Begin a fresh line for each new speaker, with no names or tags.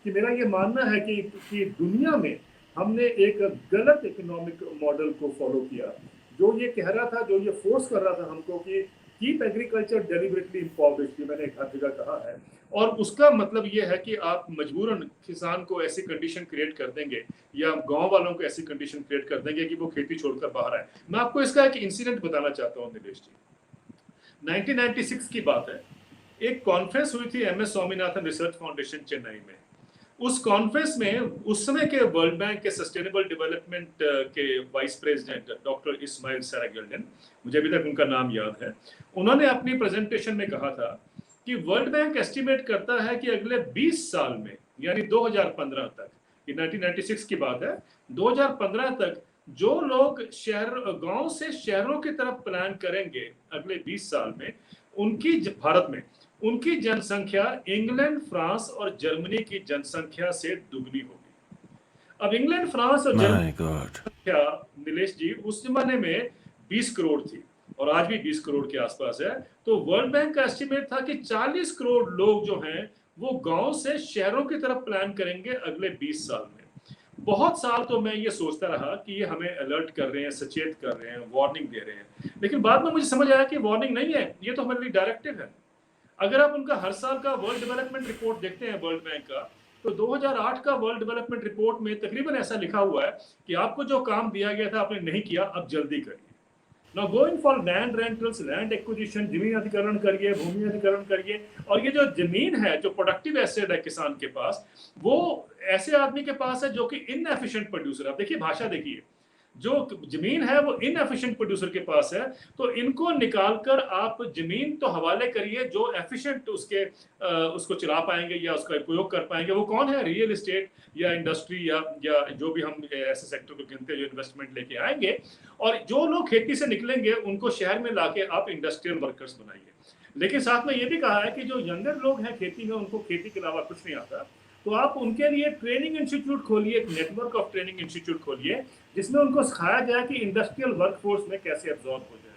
कि मेरा ये मानना है कि दुनिया में हमने एक गलत इकोनॉमिक मॉडल को फॉलो किया, जो ये कह रहा था, जो ये फोर्स कर रहा था हमको कि कीप एग्रीकल्चर डेलिबरेटली इम्पॉवरिश्ड, मैंने हर जगह कहा है। और उसका मतलब ये है कि आप मजबूरन किसान को ऐसी कंडीशन क्रिएट कर देंगे या गांव वालों को ऐसी कंडीशन क्रिएट कर देंगे कि वो खेती छोड़कर बाहर आए। मैं आपको इसका एक इंसिडेंट बताना चाहता हूँ नीलेश जी। 1996 की बात है। एक कॉन्फ्रेंस हुई थी MS Swaminathan research foundation Chennai में। उस कॉन्फ्रेंस में उस समय के वर्ल्ड बैंक के सस्टेनेबल डेवलपमेंट के वाइस प्रेसिडेंट डॉक्टर इस्माइल सरागिल्डन, मुझे अभी तक उनका नाम याद है, उन्होंने अपनी प्रेजेंटेशन में कहा था कि वर्ल्ड बैंक एस्टिमेट करता है कि अगले 20 साल में, यानी 2015 तक, ये 1996 की बात है, 2015 तक जो लोग शहर गांव से शहरों की तरफ प्लान करेंगे अगले 20 साल में, उनकी भारत में उनकी जनसंख्या इंग्लैंड, फ्रांस और जर्मनी की जनसंख्या से दुगनी होगी। अब इंग्लैंड, फ्रांस और जर्मनी
My God.
की संख्या नीलेश जी उस जमाने में 20 करोड़ थी और आज भी 20 करोड़ के आसपास है। तो वर्ल्ड बैंक का एस्टिमेट था कि 40 करोड़ लोग जो हैं वो गांव से शहरों की तरफ प्लान करेंगे अगले 20 साल में। बहुत साल तो मैं ये सोचता रहा कि ये हमें अलर्ट कर रहे हैं, सचेत कर रहे हैं, वार्निंग दे रहे हैं, लेकिन बाद में मुझे समझ आया कि वार्निंग नहीं है, ये तो हमारे लिए डायरेक्टिव है। अगर आप उनका हर साल का वर्ल्ड डेवलपमेंट रिपोर्ट देखते हैं वर्ल्ड बैंक का, तो 2008 का वर्ल्ड डेवलपमेंट रिपोर्ट में तकरीबन ऐसा लिखा हुआ है कि आपको जो काम दिया गया था आपने नहीं किया, अब जल्दी करिए। Now going for land rentals, land acquisition, जमीन अधिग्रहण करिए, भूमि अधिग्रहण करिए। और ये जो जमीन है, जो प्रोडक्टिव एसेट है किसान के पास, वो ऐसे आदमी के पास है जो कि इनएफिशिएंट प्रोड्यूसर है। देखिए भाषा देखिए, जो जमीन है वो इनएफिशिएंट प्रोड्यूसर के पास है, तो इनको निकालकर आप जमीन तो हवाले करिए जो एफिशिएंट उसको चला पाएंगे या उसका उपयोग कर पाएंगे। वो कौन है? रियल एस्टेट या इंडस्ट्री या जो भी हम ऐसे सेक्टर को गिनते हैं जो इन्वेस्टमेंट लेके आएंगे। और जो लोग खेती से निकलेंगे उनको शहर में लाके आप इंडस्ट्रियल वर्कर्स बनाइए। लेकिन साथ में ये भी कहा है कि जो यंगर लोग हैं खेती में, उनको खेती के अलावा कुछ नहीं आता, तो आप उनके लिए ट्रेनिंग इंस्टीट्यूट खोलिए, एक नेटवर्क ऑफ ट्रेनिंग इंस्टीट्यूट खोलिए, जिसमें उनको सिखाया जाए कि इंडस्ट्रियल वर्कफोर्स में कैसे एब्जॉर्ब हो जाए।